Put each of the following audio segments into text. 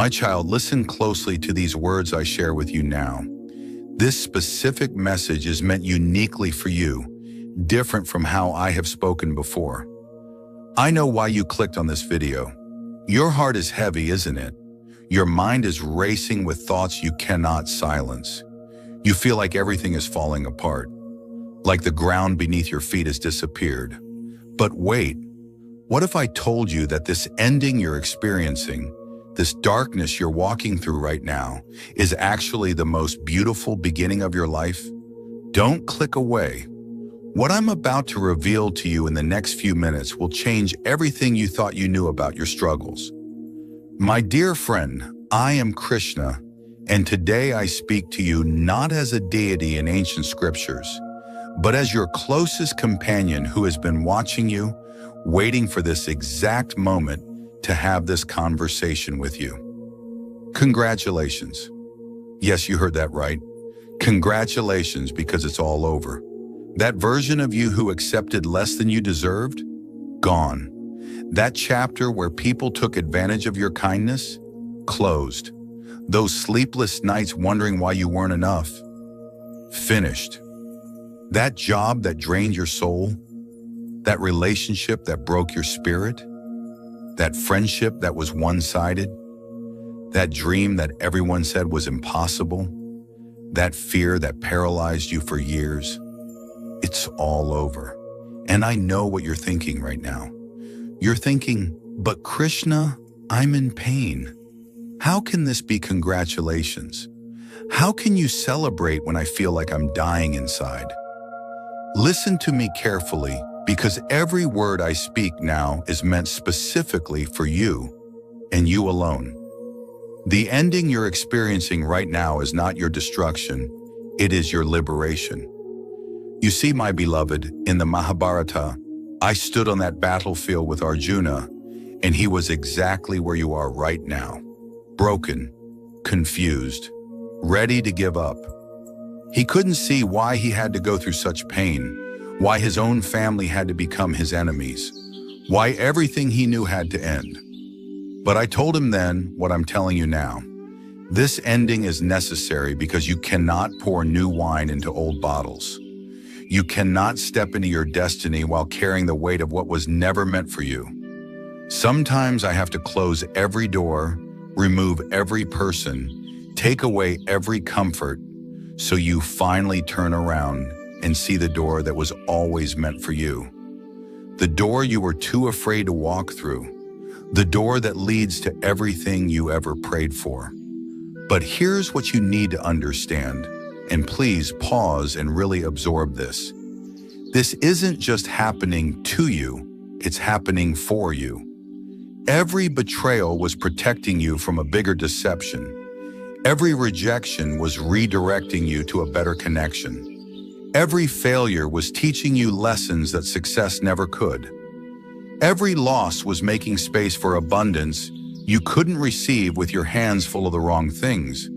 My child, listen closely to these words I share with you now. This specific message is meant uniquely for you, different from how I have spoken before. I know why you clicked on this video. Your heart is heavy, isn't it? Your mind is racing with thoughts you cannot silence. You feel like everything is falling apart, like the ground beneath your feet has disappeared. But wait, what if I told you that this ending you're experiencing, this darkness you're walking through right now, is actually the most beautiful beginning of your life? Don't click away. What I'm about to reveal to you in the next few minutes will change everything you thought you knew about your struggles. My dear friend, I am Krishna, and today I speak to you not as a deity in ancient scriptures, but as your closest companion who has been watching you, waiting for this exact moment to have this conversation with you. Congratulations. Yes, you heard that right. Congratulations, because it's all over. That version of you who accepted less than you deserved? Gone. That chapter where people took advantage of your kindness? Closed. Those sleepless nights wondering why you weren't enough? Finished. That job that drained your soul? That relationship that broke your spirit? That friendship that was one-sided? That dream that everyone said was impossible? That fear that paralyzed you for years? It's all over. And I know what you're thinking right now. You're thinking, but Krishna, I'm in pain. How can this be congratulations? How can you celebrate when I feel like I'm dying inside? Listen to me carefully, because every word I speak now is meant specifically for you and you alone. The ending you're experiencing right now is not your destruction, it is your liberation. You see, my beloved, in the Mahabharata, I stood on that battlefield with Arjuna, and he was exactly where you are right now. Broken, confused, ready to give up. He couldn't see why he had to go through such pain, why his own family had to become his enemies, why everything he knew had to end. But I told him then what I'm telling you now. This ending is necessary because you cannot pour new wine into old bottles. You cannot step into your destiny while carrying the weight of what was never meant for you. Sometimes I have to close every door, remove every person, take away every comfort, so you finally turn around and see the door that was always meant for you. The door you were too afraid to walk through. The door that leads to everything you ever prayed for. But here's what you need to understand. And please pause and really absorb this. This isn't just happening to you, it's happening for you. Every betrayal was protecting you from a bigger deception. Every rejection was redirecting you to a better connection. Every failure was teaching you lessons that success never could. Every loss was making space for abundance you couldn't receive with your hands full of the wrong things.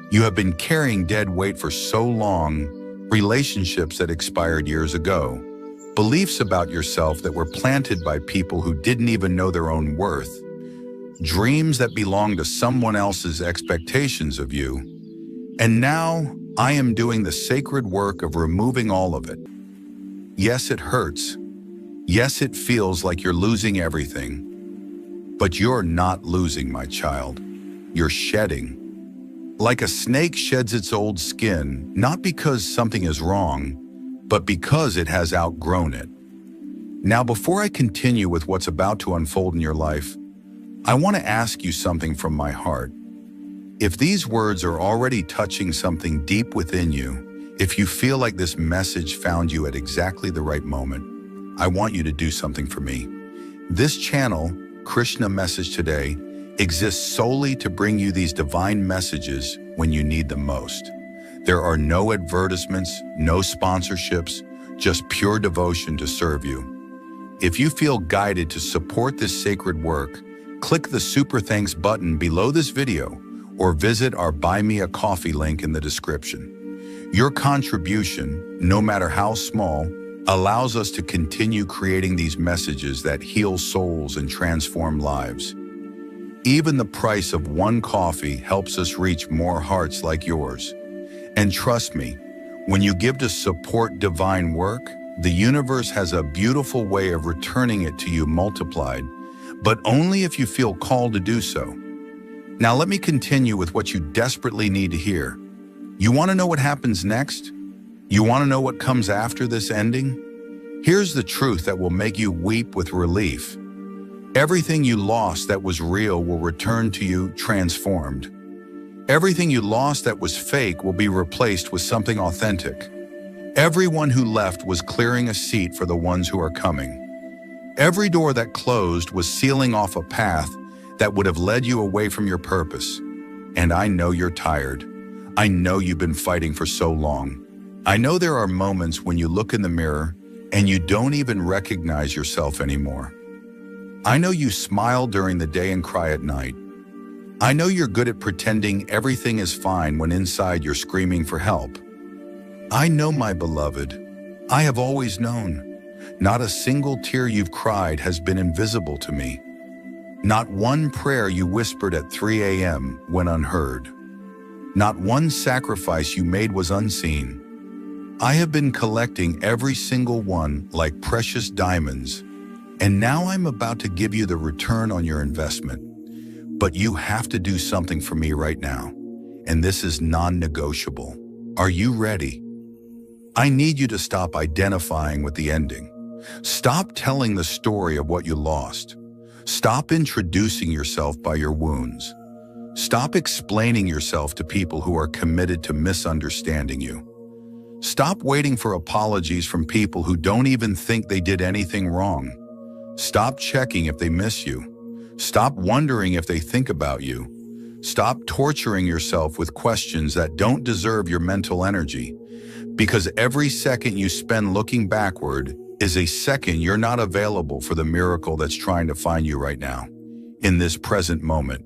You have been carrying dead weight for so long, relationships that expired years ago, beliefs about yourself that were planted by people who didn't even know their own worth, dreams that belonged to someone else's expectations of you. And now I am doing the sacred work of removing all of it. Yes, it hurts. Yes, it feels like you're losing everything. But you're not losing, my child. You're shedding. Like a snake sheds its old skin, not because something is wrong, but because it has outgrown it. Now, before I continue with what's about to unfold in your life, I want to ask you something from my heart. If these words are already touching something deep within you, if you feel like this message found you at exactly the right moment, I want you to do something for me. This channel, Krishna Message Today, exists solely to bring you these divine messages when you need them most. There are no advertisements, no sponsorships, just pure devotion to serve you. If you feel guided to support this sacred work, click the Super Thanks button below this video or visit our Buy Me a Coffee link in the description. Your contribution, no matter how small, allows us to continue creating these messages that heal souls and transform lives. Even the price of one coffee helps us reach more hearts like yours. And trust me, when you give to support divine work, the universe has a beautiful way of returning it to you multiplied, but only if you feel called to do so. Now let me continue with what you desperately need to hear. You want to know what happens next? You want to know what comes after this ending? Here's the truth that will make you weep with relief. Everything you lost that was real will return to you transformed. Everything you lost that was fake will be replaced with something authentic. Everyone who left was clearing a seat for the ones who are coming. Every door that closed was sealing off a path that would have led you away from your purpose. And I know you're tired. I know you've been fighting for so long. I know there are moments when you look in the mirror and you don't even recognize yourself anymore. I know you smile during the day and cry at night. I know you're good at pretending everything is fine when inside you're screaming for help. I know, my beloved, I have always known. Not a single tear you've cried has been invisible to me. Not one prayer you whispered at 3 a.m. went unheard. Not one sacrifice you made was unseen. I have been collecting every single one like precious diamonds, and now I'm about to give you the return on your investment. But you have to do something for me right now, and this is non-negotiable. Are you ready? I need you to stop identifying with the ending. Stop telling the story of what you lost. Stop introducing yourself by your wounds. Stop explaining yourself to people who are committed to misunderstanding you. Stop waiting for apologies from people who don't even think they did anything wrong. Stop checking if they miss you. Stop wondering if they think about you. Stop torturing yourself with questions that don't deserve your mental energy. Because every second you spend looking backward is a second you're not available for the miracle that's trying to find you right now, in this present moment.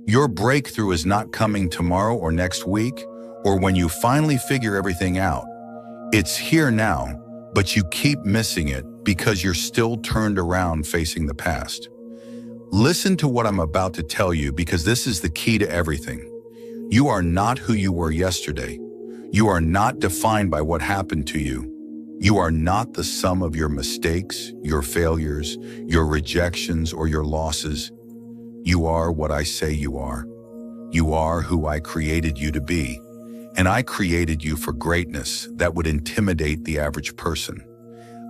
Your breakthrough is not coming tomorrow or next week, or when you finally figure everything out. It's here now, but you keep missing it because you're still turned around facing the past. Listen to what I'm about to tell you, because this is the key to everything. You are not who you were yesterday. You are not defined by what happened to you. You are not the sum of your mistakes, your failures, your rejections, or your losses. You are what I say you are. You are who I created you to be. And I created you for greatness that would intimidate the average person.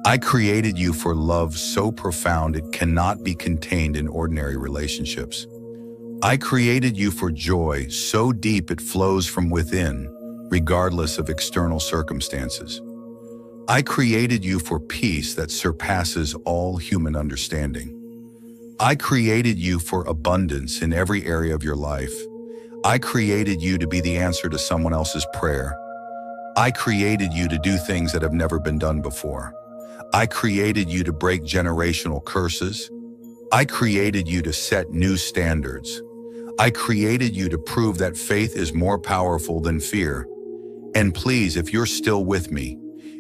I created you for love so profound it cannot be contained in ordinary relationships. I created you for joy so deep it flows from within, regardless of external circumstances. I created you for peace that surpasses all human understanding. I created you for abundance in every area of your life. I created you to be the answer to someone else's prayer. I created you to do things that have never been done before. I created you to break generational curses. I created you to set new standards. I created you to prove that faith is more powerful than fear. And please, if you're still with me,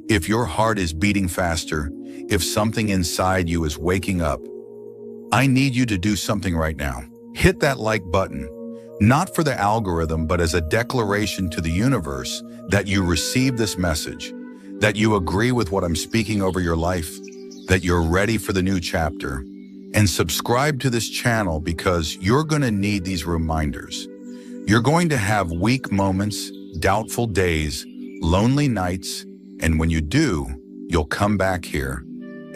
if your heart is beating faster, if something inside you is waking up, I need you to do something right now. Hit that like button, not for the algorithm, but as a declaration to the universe that you receive this message, that you agree with what I'm speaking over your life, that you're ready for the new chapter. And subscribe to this channel, because you're going to need these reminders. You're going to have weak moments, doubtful days, lonely nights, and when you do, you'll come back here,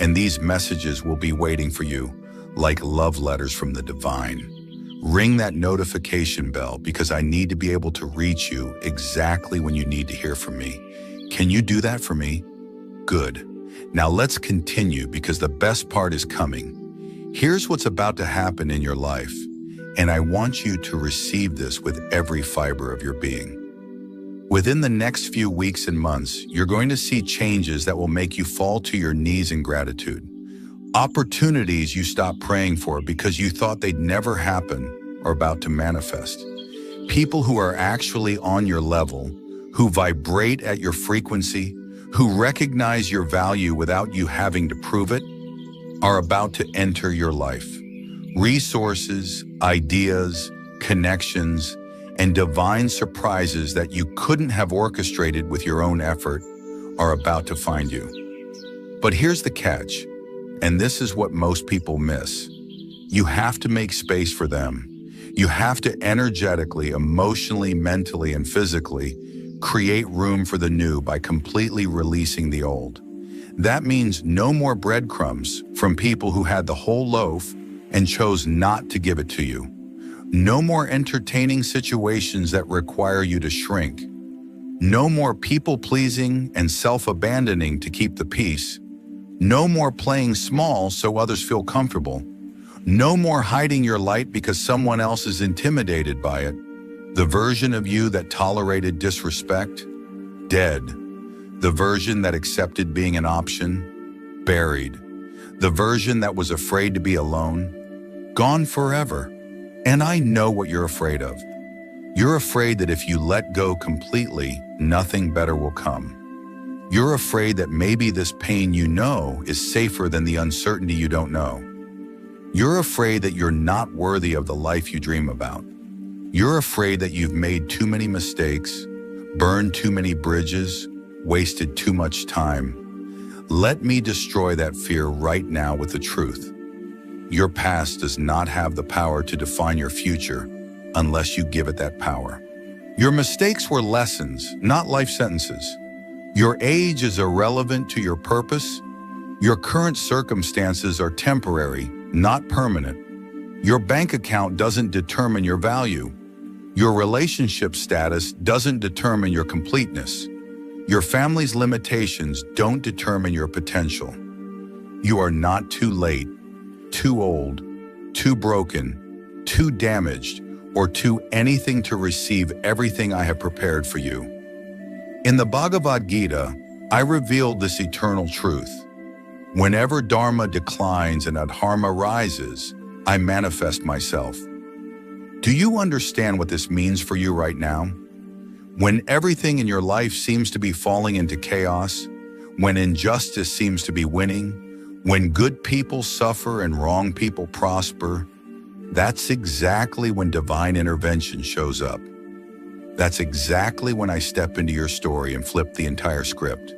and these messages will be waiting for you like love letters from the divine. Ring that notification bell, because I need to be able to reach you exactly when you need to hear from me. Can you do that for me? Good. Now let's continue, because the best part is coming. Here's what's about to happen in your life, and I want you to receive this with every fiber of your being. Within the next few weeks and months, you're going to see changes that will make you fall to your knees in gratitude. Opportunities you stopped praying for because you thought they'd never happen are about to manifest. People who are actually on your level, who vibrate at your frequency, who recognize your value without you having to prove it, are about to enter your life. Resources, Ideas, connections, and divine surprises that you couldn't have orchestrated with your own effort are about to find you. But here's the catch, and this is what most people miss. You have to make space for them. You have to energetically, emotionally, mentally, and physically create room for the new by completely releasing the old. That means no more breadcrumbs from people who had the whole loaf and chose not to give it to you. No more entertaining situations that require you to shrink. No more people-pleasing and self-abandoning to keep the peace. No more playing small so others feel comfortable. No more hiding your light because someone else is intimidated by it. The version of you that tolerated disrespect, dead. The version that accepted being an option, buried. The version that was afraid to be alone, gone forever. And I know what you're afraid of. You're afraid that if you let go completely, nothing better will come. You're afraid that maybe this pain you know is safer than the uncertainty you don't know. You're afraid that you're not worthy of the life you dream about. You're afraid that you've made too many mistakes, burned too many bridges, wasted too much time. Let me destroy that fear right now with the truth. Your past does not have the power to define your future unless you give it that power. Your mistakes were lessons, not life sentences. Your age is irrelevant to your purpose. Your current circumstances are temporary, not permanent. Your bank account doesn't determine your value. Your relationship status doesn't determine your completeness. Your family's limitations don't determine your potential. You are not too late, too old, too broken, too damaged, or too anything to receive everything I have prepared for you. In the Bhagavad Gita, I revealed this eternal truth. Whenever Dharma declines and Adharma rises, I manifest myself. Do you understand what this means for you right now? When everything in your life seems to be falling into chaos, when injustice seems to be winning, when good people suffer and wrong people prosper, that's exactly when divine intervention shows up. That's exactly when I step into your story and flip the entire script.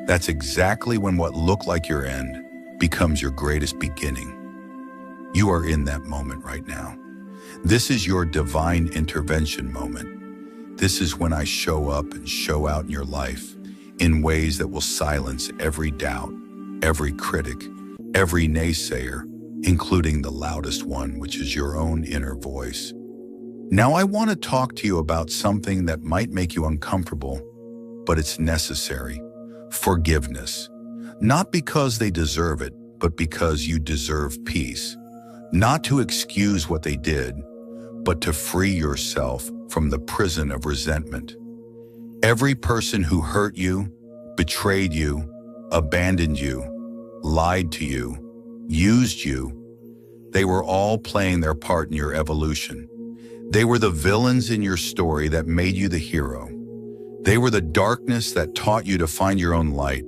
That's exactly when what looked like your end becomes your greatest beginning. You are in that moment right now. This is your divine intervention moment. This is when I show up and show out in your life in ways that will silence every doubt, every critic, every naysayer, including the loudest one, which is your own inner voice. Now I want to talk to you about something that might make you uncomfortable, but it's necessary. Forgiveness. Not because they deserve it, but because you deserve peace. Not to excuse what they did, but to free yourself from the prison of resentment. Every person who hurt you, betrayed you, abandoned you, lied to you, used you, they were all playing their part in your evolution. They were the villains in your story that made you the hero. They were the darkness that taught you to find your own light.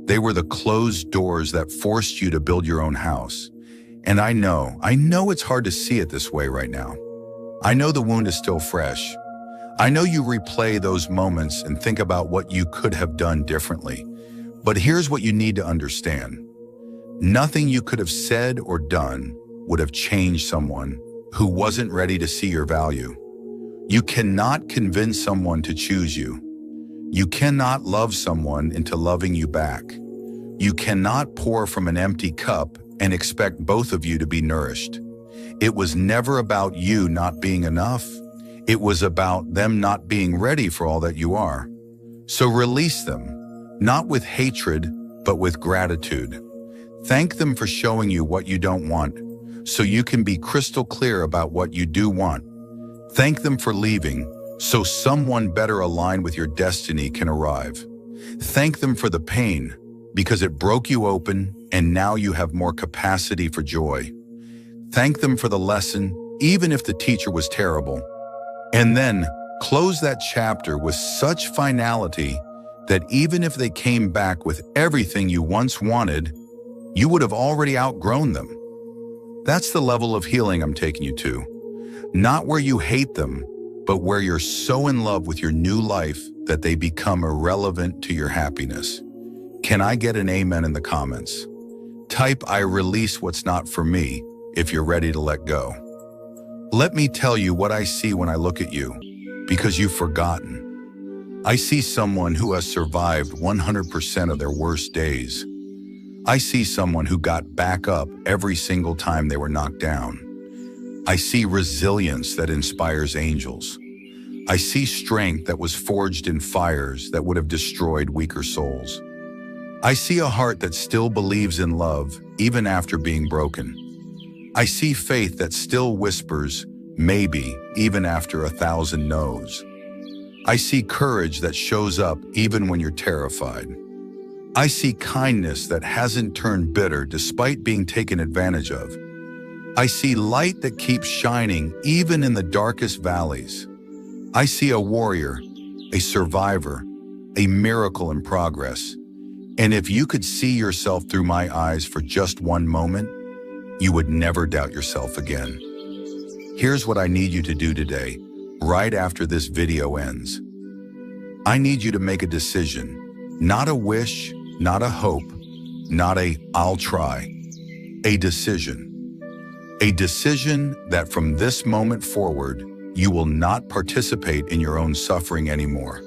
They were the closed doors that forced you to build your own house. And I know it's hard to see it this way right now. I know the wound is still fresh. I know you replay those moments and think about what you could have done differently. But here's what you need to understand. Nothing you could have said or done would have changed someone who wasn't ready to see your value. You cannot convince someone to choose you. You cannot love someone into loving you back. You cannot pour from an empty cup and expect both of you to be nourished. It was never about you not being enough. It was about them not being ready for all that you are. So release them, not with hatred, but with gratitude. Thank them for showing you what you don't want, so you can be crystal clear about what you do want. Thank them for leaving, so someone better aligned with your destiny can arrive. Thank them for the pain, because it broke you open and now you have more capacity for joy. Thank them for the lesson, even if the teacher was terrible. And then close that chapter with such finality that even if they came back with everything you once wanted, you would have already outgrown them. That's the level of healing I'm taking you to. Not where you hate them, but where you're so in love with your new life that they become irrelevant to your happiness. Can I get an amen in the comments? Type "I release what's not for me" if you're ready to let go. Let me tell you what I see when I look at you, because you've forgotten. I see someone who has survived 100% of their worst days. I see someone who got back up every single time they were knocked down. I see resilience that inspires angels. I see strength that was forged in fires that would have destroyed weaker souls. I see a heart that still believes in love even after being broken. I see faith that still whispers, maybe, even after 1,000 no's. I see courage that shows up even when you're terrified. I see kindness that hasn't turned bitter despite being taken advantage of. I see light that keeps shining even in the darkest valleys. I see a warrior, a survivor, a miracle in progress. And if you could see yourself through my eyes for just one moment, you would never doubt yourself again. Here's what I need you to do today, right after this video ends. I need you to make a decision, not a wish, not a hope, not a "I'll try." A decision. A decision that from this moment forward, you will not participate in your own suffering anymore.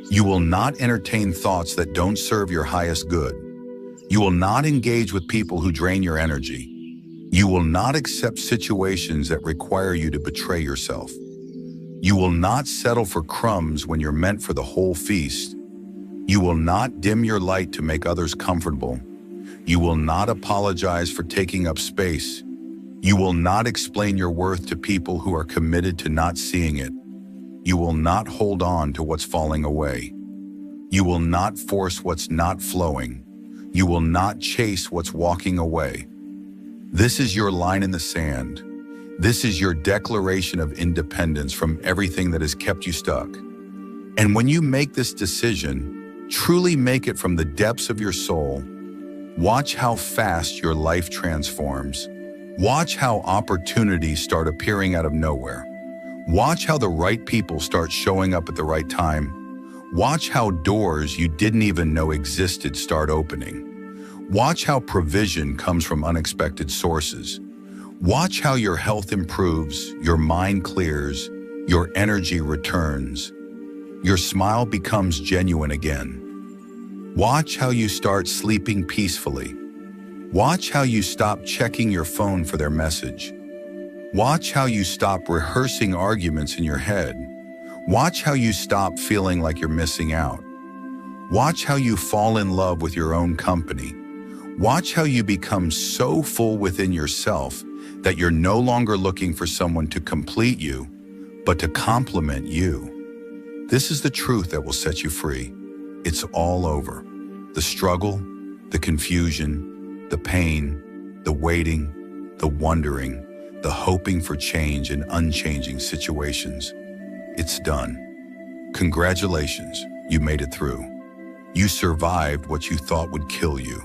You will not entertain thoughts that don't serve your highest good. You will not engage with people who drain your energy. You will not accept situations that require you to betray yourself. You will not settle for crumbs when you're meant for the whole feast. You will not dim your light to make others comfortable. You will not apologize for taking up space. You will not explain your worth to people who are committed to not seeing it. You will not hold on to what's falling away. You will not force what's not flowing. You will not chase what's walking away. This is your line in the sand. This is your declaration of independence from everything that has kept you stuck. And when you make this decision, truly make it from the depths of your soul. Watch how fast your life transforms. Watch how opportunities start appearing out of nowhere. Watch how the right people start showing up at the right time. Watch how doors you didn't even know existed start opening. Watch how provision comes from unexpected sources. Watch how your health improves, your mind clears, your energy returns. Your smile becomes genuine again. Watch how you start sleeping peacefully. Watch how you stop checking your phone for their message. Watch how you stop rehearsing arguments in your head. Watch how you stop feeling like you're missing out. Watch how you fall in love with your own company. Watch how you become so full within yourself that you're no longer looking for someone to complete you, but to complement you. This is the truth that will set you free. It's all over. The struggle, the confusion, the pain, the waiting, the wondering, the hoping for change in unchanging situations. It's done. Congratulations, you made it through. You survived what you thought would kill you.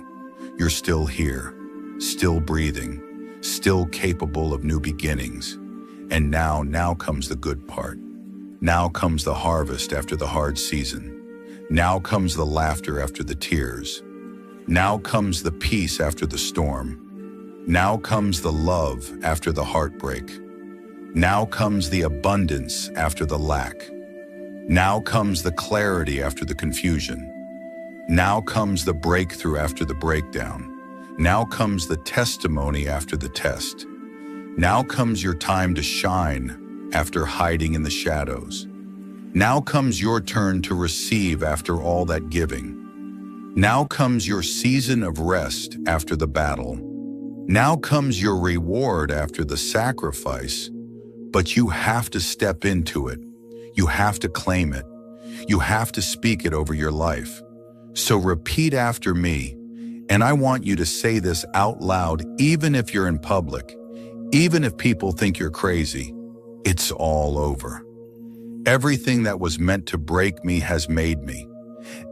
You're still here, still breathing, still capable of new beginnings. And now comes the good part. Now comes the harvest after the hard season. Now comes the laughter after the tears. Now comes the peace after the storm. Now comes the love after the heartbreak. Now comes the abundance after the lack. Now comes the clarity after the confusion. Now comes the breakthrough after the breakdown. Now comes the testimony after the test. Now comes your time to shine after hiding in the shadows. Now comes your turn to receive after all that giving. Now comes your season of rest after the battle. Now comes your reward after the sacrifice, but you have to step into it. You have to claim it. You have to speak it over your life. So repeat after me, and I want you to say this out loud, even if you're in public, even if people think you're crazy. It's all over. Everything that was meant to break me has made me.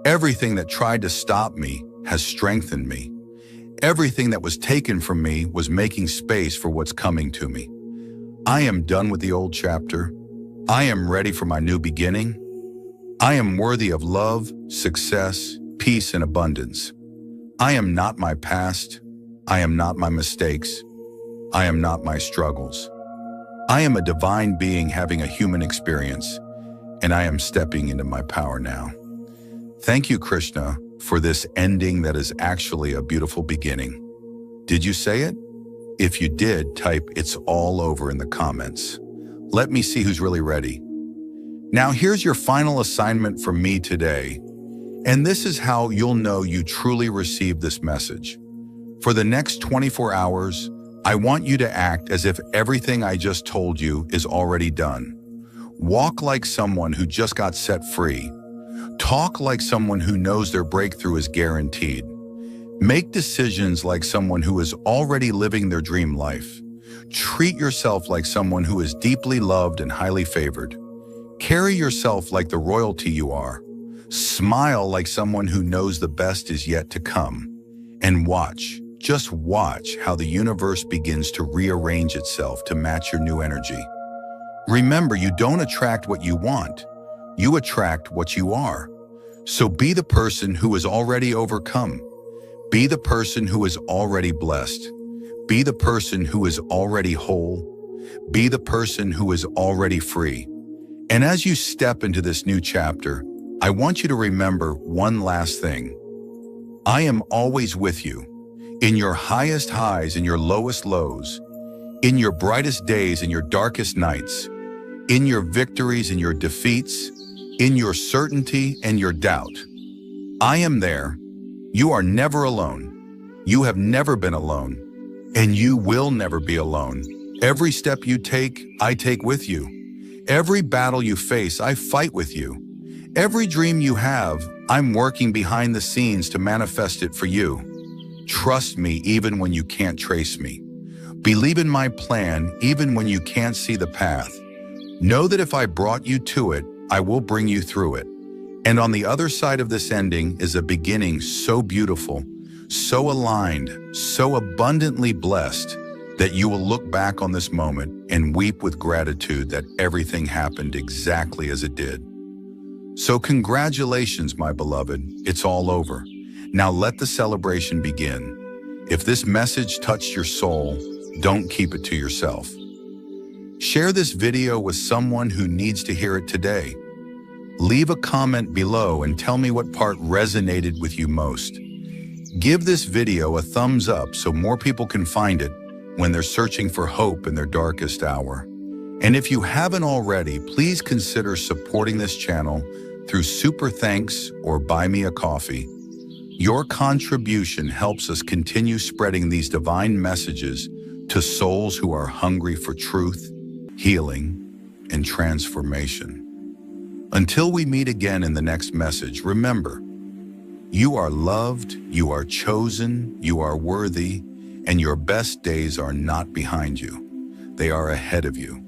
Everything that tried to stop me has strengthened me. Everything that was taken from me was making space for what's coming to me. I am done with the old chapter. I am ready for my new beginning. I am worthy of love, success, peace, and abundance. I am not my past. I am not my mistakes. I am not my struggles. I am a divine being having a human experience, and I am stepping into my power now. Thank you, Krishna, for this ending that is actually a beautiful beginning. Did you say it? If you did, type "It's all over" in the comments. Let me see who's really ready. Now here's your final assignment from me today, and this is how you'll know you truly received this message. For the next 24 hours, I want you to act as if everything I just told you is already done. Walk like someone who just got set free. Talk like someone who knows their breakthrough is guaranteed. Make decisions like someone who is already living their dream life. Treat yourself like someone who is deeply loved and highly favored. Carry yourself like the royalty you are. Smile like someone who knows the best is yet to come. And watch, just watch how the universe begins to rearrange itself to match your new energy. Remember, you don't attract what you want. You attract what you are. So be the person who is already overcome. Be the person who is already blessed. Be the person who is already whole. Be the person who is already free. And as you step into this new chapter, I want you to remember one last thing. I am always with you, in your highest highs and your lowest lows, in your brightest days and your darkest nights, in your victories and your defeats, in your certainty and your doubt. I am there. You are never alone. You have never been alone, and you will never be alone. Every step you take, I take with you. Every battle you face, I fight with you. Every dream you have, I'm working behind the scenes to manifest it for you. Trust me even when you can't trace me. Believe in my plan even when you can't see the path. Know that if I brought you to it, I will bring you through it. And on the other side of this ending is a beginning so beautiful, so aligned, so abundantly blessed, that you will look back on this moment and weep with gratitude that everything happened exactly as it did. So congratulations, my beloved, it's all over. Now let the celebration begin. If this message touched your soul, don't keep it to yourself. Share this video with someone who needs to hear it today. Leave a comment below and tell me what part resonated with you most. Give this video a thumbs up so more people can find it when they're searching for hope in their darkest hour. And if you haven't already, please consider supporting this channel through Super Thanks or Buy Me a Coffee. Your contribution helps us continue spreading these divine messages to souls who are hungry for truth, healing, and transformation. Until we meet again in the next message, remember, you are loved, you are chosen, you are worthy, and your best days are not behind you. They are ahead of you.